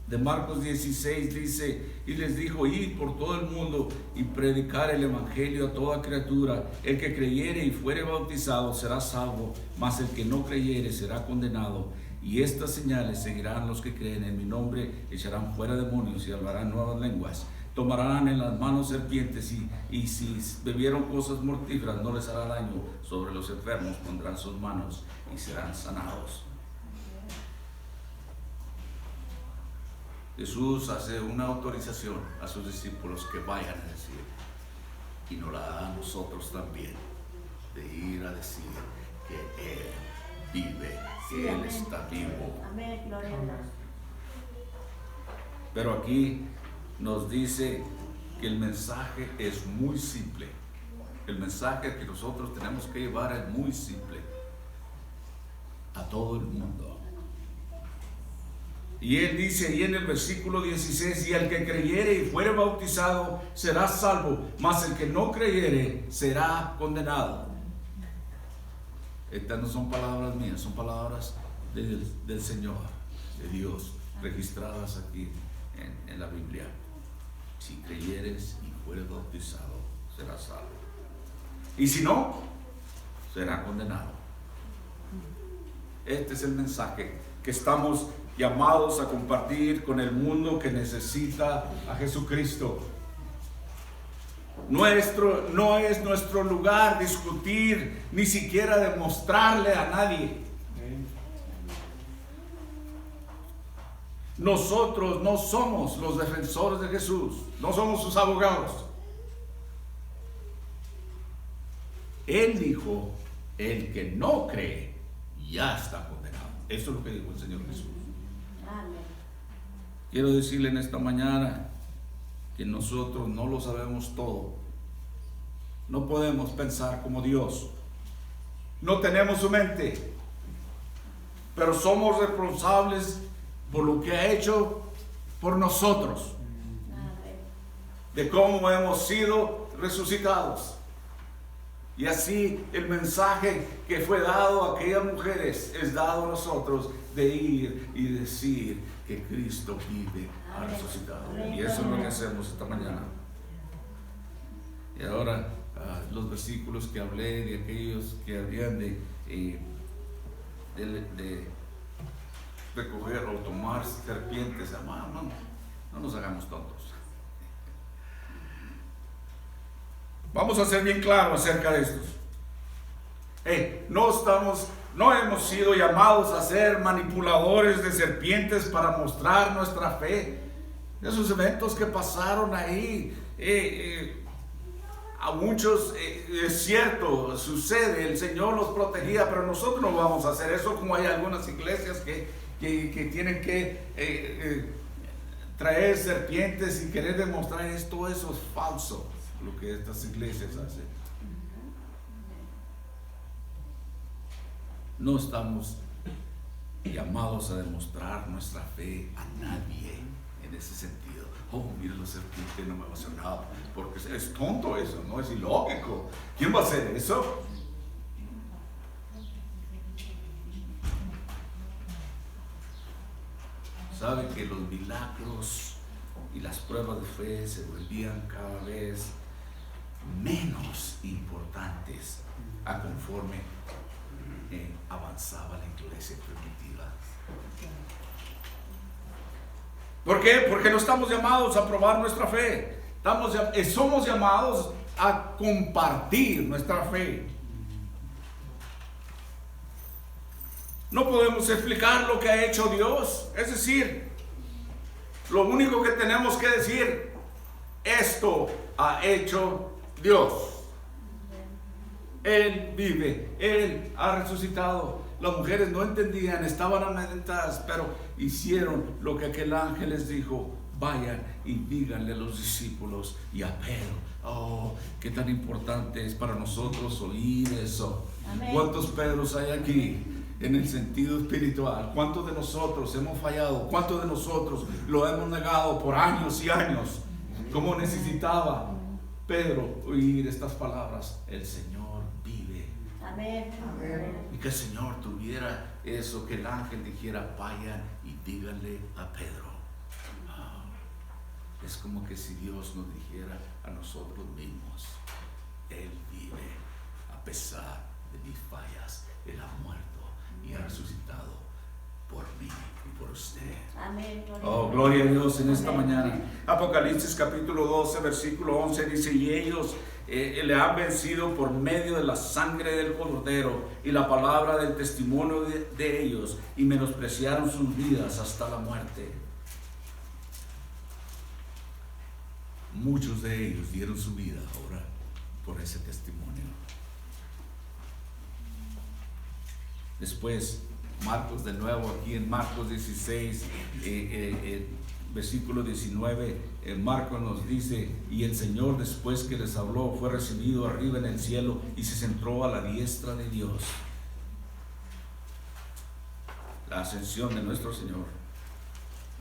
de Marcos 16 dice: y les dijo: id por todo el mundo y predicar el evangelio a toda criatura. El que creyere y fuere bautizado será salvo, mas el que no creyere será condenado. Y estas señales seguirán los que creen en mi nombre: echarán fuera demonios y hablarán nuevas lenguas. Tomarán en las manos serpientes y si bebieron cosas mortíferas no les hará daño. Sobre los enfermos pondrán sus manos y serán sanados. Jesús hace una autorización a sus discípulos que vayan a decir, y nos la da a nosotros también, de ir a decir que Él vive, que Él está vivo. Amén, gloria a Dios. Pero aquí nos dice que el mensaje es muy simple. El mensaje que nosotros tenemos que llevar es muy simple a todo el mundo. Y él dice ahí en el versículo 16: y el que creyere y fuere bautizado será salvo, mas el que no creyere será condenado. Estas no son palabras mías, son palabras del Señor, de Dios, registradas aquí en la Biblia. Si creyeres y fueres bautizado, serás salvo. Y si no, será condenado. Este es el mensaje que estamos llamados a compartir con el mundo que necesita a Jesucristo. No es nuestro lugar discutir, ni siquiera demostrarle a nadie. Nosotros no somos los defensores de Jesús, no somos sus abogados. Él dijo: el que no cree ya está condenado. Eso es lo que dijo el Señor Jesús. Quiero decirle en esta mañana que nosotros no lo sabemos todo. No podemos pensar como Dios. No tenemos su mente. Pero somos responsables por lo que ha hecho por nosotros. De cómo hemos sido resucitados. Y así el mensaje que fue dado a aquellas mujeres es dado a nosotros, de ir y decir que Cristo vive, ha resucitado. Y eso es lo que hacemos esta mañana. Y ahora los versículos que hablé de aquellos que habían de recoger o tomar serpientes, no nos hagamos tontos. Vamos a ser bien claros acerca de estos. No hemos sido llamados a ser manipuladores de serpientes para mostrar nuestra fe. Esos eventos que pasaron ahí, a muchos es cierto, sucede, el Señor los protegía, pero nosotros no vamos a hacer eso, como hay algunas iglesias que tienen que traer serpientes y querer demostrar esto. Eso es falso, lo que estas iglesias hacen. No estamos llamados a demostrar nuestra fe a nadie en ese sentido. Oh, mira la serpiente, no me va a hacer nada, porque es tonto eso, no es ilógico. ¿Quién va a hacer eso? Sabe que los milagros y las pruebas de fe se volvían cada vez menos importantes a conforme avanzaba la iglesia primitiva. ¿Por qué? Porque no estamos llamados a probar nuestra fe. Somos llamados a compartir nuestra fe. No podemos explicar lo que ha hecho Dios. Es decir, lo único que tenemos que decir: esto ha hecho Dios. Él vive, Él ha resucitado. Las mujeres no entendían, estaban amedrentadas, pero hicieron lo que aquel ángel les dijo: vayan y díganle a los discípulos y a Pedro. Oh, qué tan importante es para nosotros oír eso. Amén. ¿Cuántos Pedros hay aquí en el sentido espiritual? ¿Cuántos de nosotros hemos fallado? ¿Cuántos de nosotros lo hemos negado por años y años? ¿Cómo necesitaba Pedro oír estas palabras? El Señor vive. Amén. Y que el Señor tuviera eso, que el ángel dijera: vayan y díganle a Pedro. Es como que si Dios nos dijera a nosotros mismos: Él vive a pesar de mis fallas. Él ha muerto y ha resucitado por mí y por usted. Amén. Oh, gloria a Dios en esta mañana. Apocalipsis capítulo 12, versículo 11 dice: y ellos le han vencido por medio de la sangre del Cordero y la palabra del testimonio de ellos, y menospreciaron sus vidas hasta la muerte. Muchos de ellos dieron su vida ahora por ese testimonio. Después, Marcos, de nuevo aquí en Marcos 16, versículo 19, Marcos nos dice: y el Señor, después que les habló, fue recibido arriba en el cielo y se sentó a la diestra de Dios. La ascensión de nuestro Señor.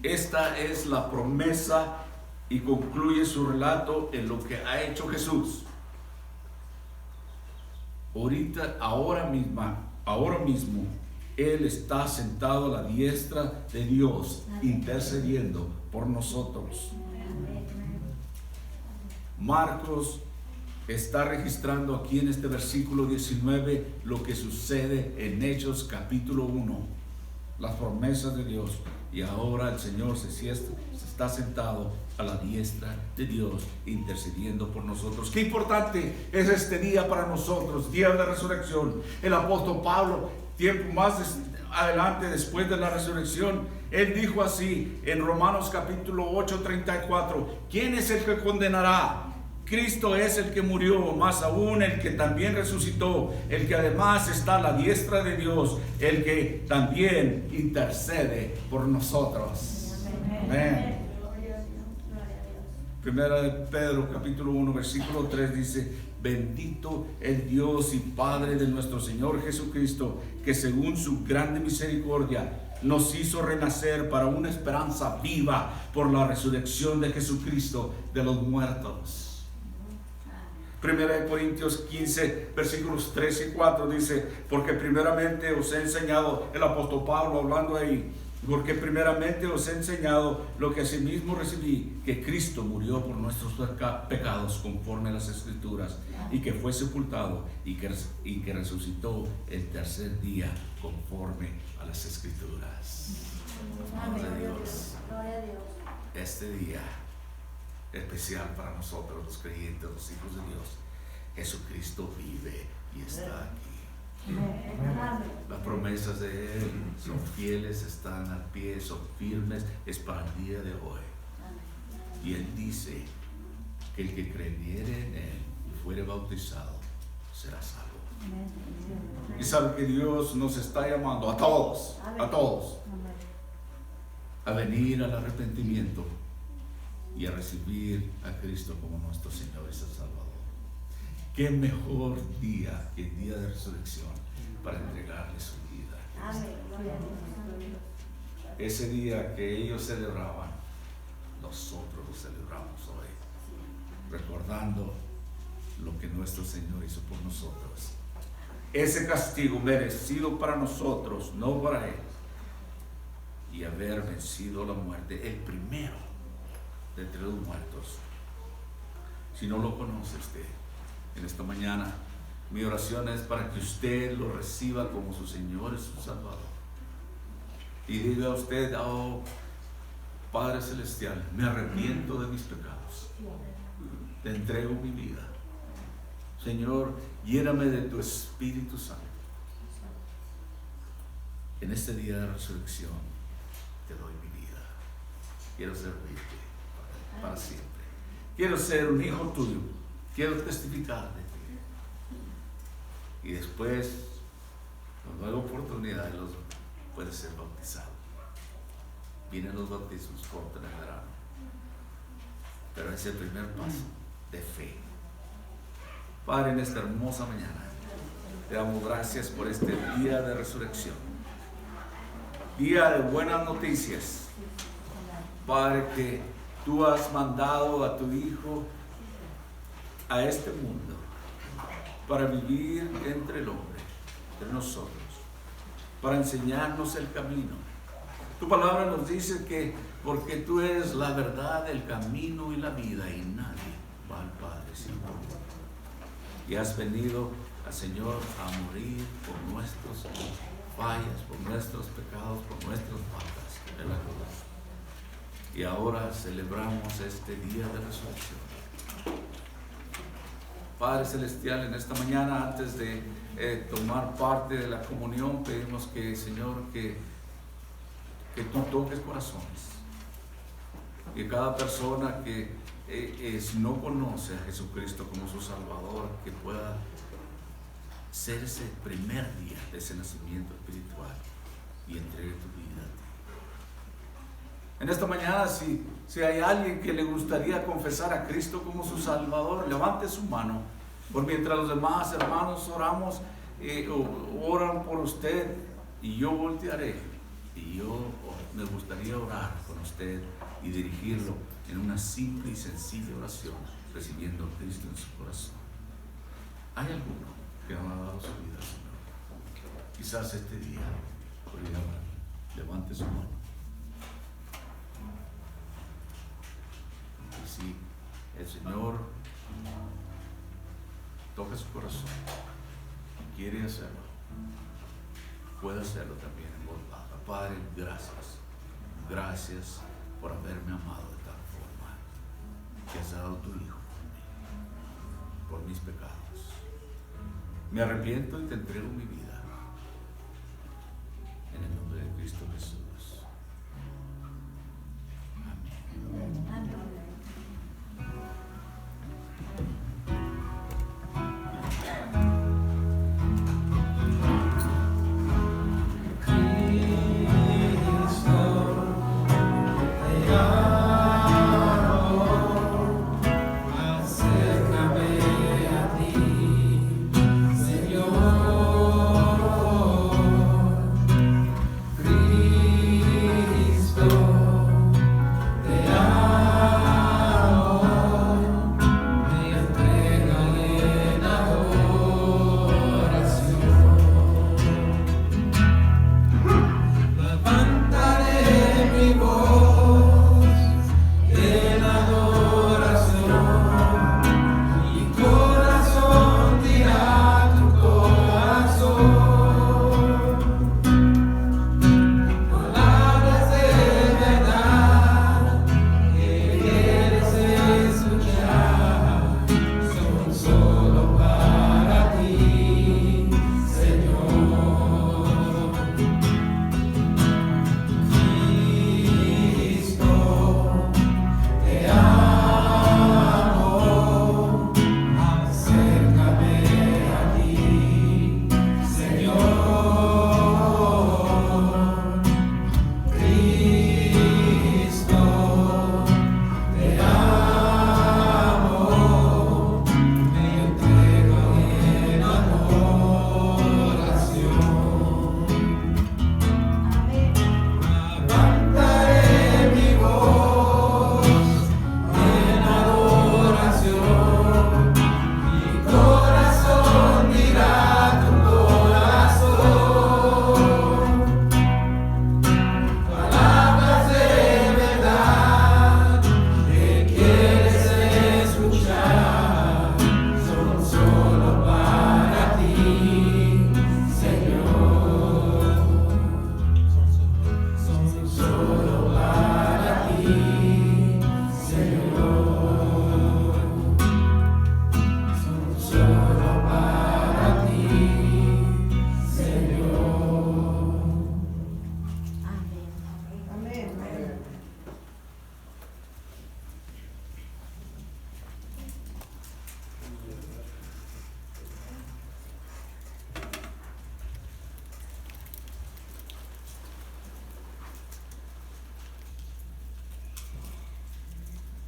Esta es la promesa y concluye su relato en lo que ha hecho Jesús. Ahora mismo, Él está sentado a la diestra de Dios, intercediendo por nosotros. Marcos está registrando aquí en este versículo 19 lo que sucede en Hechos capítulo 1, las promesas de Dios. Y ahora el Señor se está sentado a la diestra de Dios, intercediendo por nosotros. Qué importante es este día para nosotros, día de resurrección. El apóstol Pablo, tiempo más adelante, después de la resurrección, él dijo así en Romanos capítulo 8:34: ¿quién es el que condenará? Cristo es el que murió, más aún el que también resucitó, el que además está a la diestra de Dios, el que también intercede por nosotros. Amén. Primera de Pedro capítulo 1 versículo 3 dice: bendito el Dios y Padre de nuestro Señor Jesucristo, que según su grande misericordia nos hizo renacer para una esperanza viva por la resurrección de Jesucristo de los muertos. Primera de Corintios 15 versículos 3 y 4 dice: porque primeramente os he enseñado, el apóstol Pablo hablando ahí, porque primeramente os he enseñado lo que asimismo recibí, que Cristo murió por nuestros pecados conforme a las Escrituras, y que fue sepultado y que resucitó el tercer día conforme a las Escrituras. Gloria a Dios. Este día especial para nosotros los creyentes, los hijos de Dios. Jesucristo vive y está aquí. Las promesas de Él son fieles, están al pie, son firmes, es para el día de hoy. Y Él dice que el que creyere en Él y fuere bautizado será salvo. Y sabe que Dios nos está llamando a todos, a venir al arrepentimiento y a recibir a Cristo como nuestro Señor y Salvador. Qué mejor día que el día de resurrección para entregarle su vida. Ese día que ellos celebraban, nosotros lo celebramos hoy, recordando lo que nuestro Señor hizo por nosotros. Ese castigo merecido para nosotros, no para Él, y haber vencido la muerte, el primero de entre los muertos. Si no lo conoce usted, en esta mañana mi oración es para que usted lo reciba como su Señor y su Salvador, y diga a usted: oh Padre Celestial, me arrepiento de mis pecados, te entrego mi vida, Señor, lléname de tu Espíritu Santo. En este día de resurrección te doy mi vida, quiero servirte para siempre. Quiero ser un hijo tuyo, quiero testificar de ti. Y después, cuando haya oportunidad, puede ser bautizado. Vienen los bautismos cortos en el verano, pero es el primer paso de fe. Padre, en esta hermosa mañana te damos gracias por este día de resurrección, día de buenas noticias. Padre, que Tú has mandado a tu Hijo a este mundo para vivir entre el hombre, entre nosotros, para enseñarnos el camino. Tu palabra nos dice que porque Tú eres la verdad, el camino y la vida, y nadie va al Padre sin tú. Y has venido, Señor, a morir por nuestras fallas, por nuestros pecados, por nuestras faltas en la cruz. Y ahora celebramos este día de resurrección. Padre Celestial, en esta mañana, antes de tomar parte de la comunión, pedimos que, Señor, que Tú toques corazones. Que cada persona que no conoce a Jesucristo como su Salvador, que pueda ser ese primer día de ese nacimiento espiritual y entregue tu vida a ti. En esta mañana, si hay alguien que le gustaría confesar a Cristo como su Salvador, levante su mano. Por mientras los demás hermanos oramos, oran por usted, y yo voltearé Y yo me gustaría orar con usted y dirigirlo en una simple y sencilla oración, recibiendo a Cristo en su corazón. ¿Hay alguno que no ha dado su vida al Señor? Quizás este día podría orar. Levante su mano. Y si el Señor toca su corazón y quiere hacerlo, puede hacerlo también en voz baja. Padre, gracias. Gracias por haberme amado de tal forma que has dado tu Hijo por mis pecados. Me arrepiento y te entrego mi vida. En el nombre de Cristo Jesús. Amén.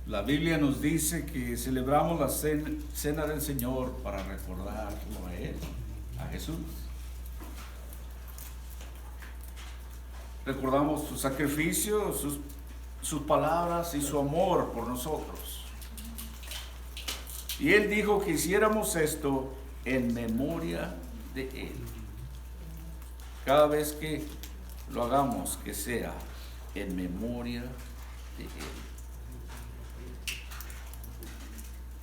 La Biblia nos dice que celebramos la cena del Señor para recordarlo a Él, a Jesús. Recordamos su sacrificio, sus palabras y su amor por nosotros. Y Él dijo que hiciéramos esto en memoria de Él. Cada vez que lo hagamos, que sea en memoria de Él.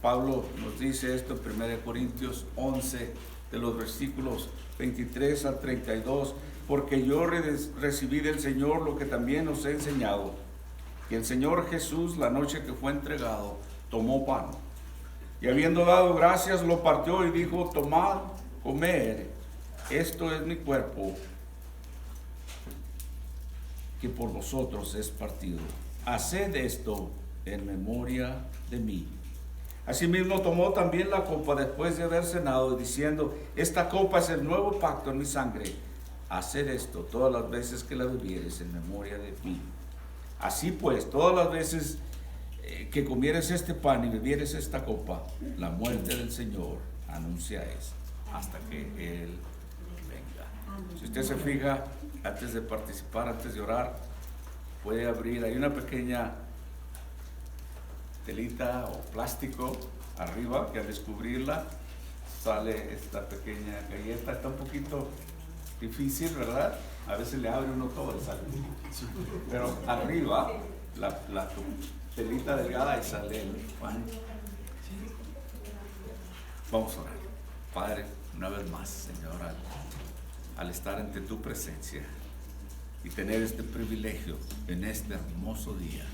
Pablo nos dice esto en 1 Corintios 11, de los versículos 23 al 32, porque yo recibí del Señor lo que también os he enseñado, que el Señor Jesús, la noche que fue entregado, tomó pan, y habiendo dado gracias, lo partió y dijo: tomad, comed, esto es mi cuerpo, que por vosotros es partido. Haced esto en memoria de mí. Asimismo tomó también la copa después de haber cenado, diciendo: esta copa es el nuevo pacto en mi sangre. Haced esto todas las veces que la bebieres en memoria de mí. Así pues, todas las veces que comieres este pan y bebieres esta copa, la muerte del Señor anunciáis hasta que Él venga. Si usted se fija, antes de participar, antes de orar, puede abrir, hay una pequeña telita o plástico arriba que al descubrirla sale esta pequeña galleta. Está un poquito difícil, ¿verdad? A veces le abre uno todo y sale. Pero arriba, la telita delgada y sale el pan. Vamos a orar. Padre, una vez más, Señor, al estar ante tu presencia y tener este privilegio en este hermoso día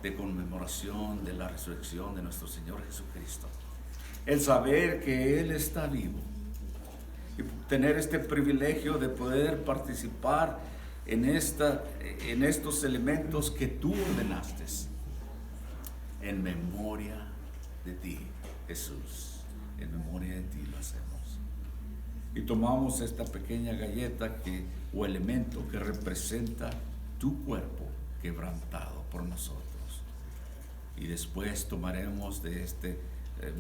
de conmemoración de la resurrección de nuestro Señor Jesucristo, el saber que Él está vivo y tener este privilegio de poder participar en estos elementos que tú ordenaste, en memoria de ti, Jesús, en memoria de ti lo hacemos. Y tomamos esta pequeña galleta o elemento que representa tu cuerpo quebrantado por nosotros. Y después tomaremos de este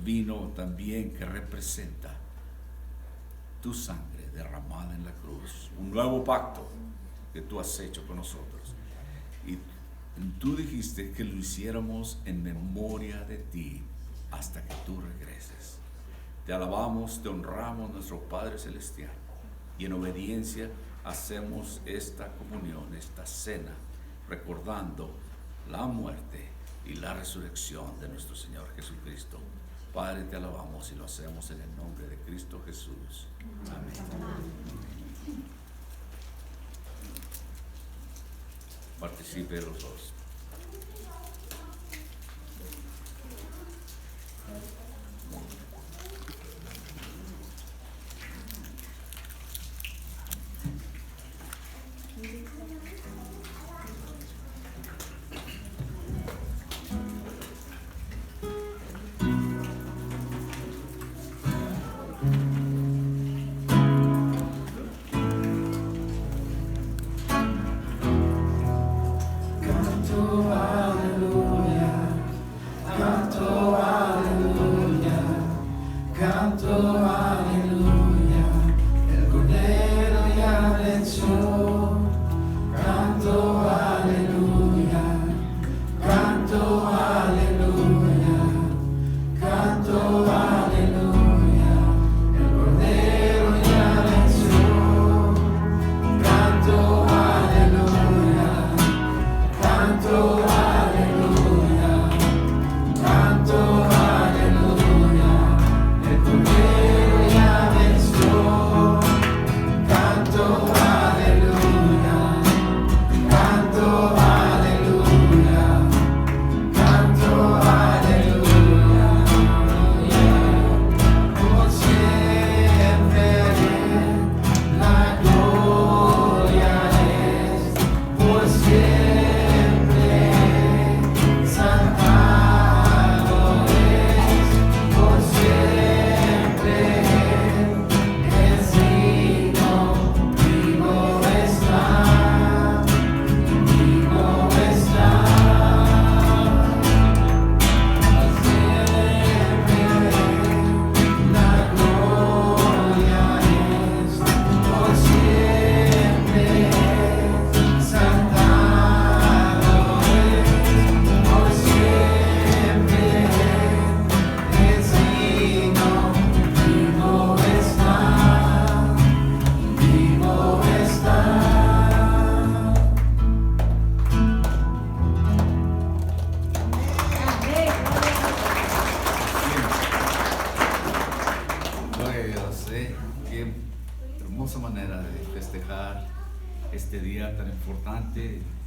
vino también que representa tu sangre derramada en la cruz, un nuevo pacto que tú has hecho con nosotros. Y tú dijiste que lo hiciéramos en memoria de ti hasta que tú regreses. Te alabamos, te honramos, nuestro Padre Celestial, y en obediencia hacemos esta comunión, esta cena, recordando la muerte y la resurrección de nuestro Señor Jesucristo. Padre, te alabamos y lo hacemos en el nombre de Cristo Jesús. Amén. Participe los dos.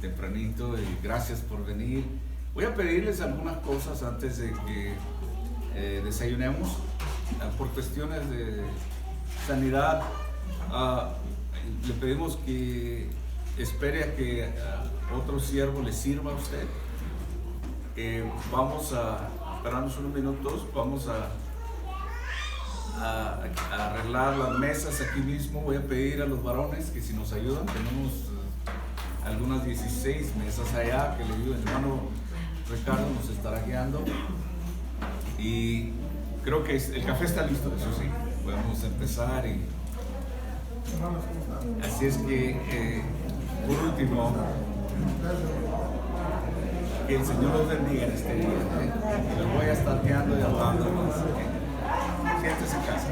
Tempranito, y gracias por venir. Voy a pedirles algunas cosas antes de que desayunemos, por cuestiones de sanidad. Le pedimos que espere a que otro siervo le sirva a usted. Vamos a esperarnos unos minutos, vamos a arreglar las mesas aquí mismo. Voy a pedir a los varones que si nos ayudan, tenemos algunas 16 mesas allá que le digo, el hermano Ricardo nos estará guiando, y creo que el café está listo, eso sí, podemos empezar. Así es que, por último, que el Señor los bendiga en este día. Les voy a estar guiando y hablando. Siéntese en casa.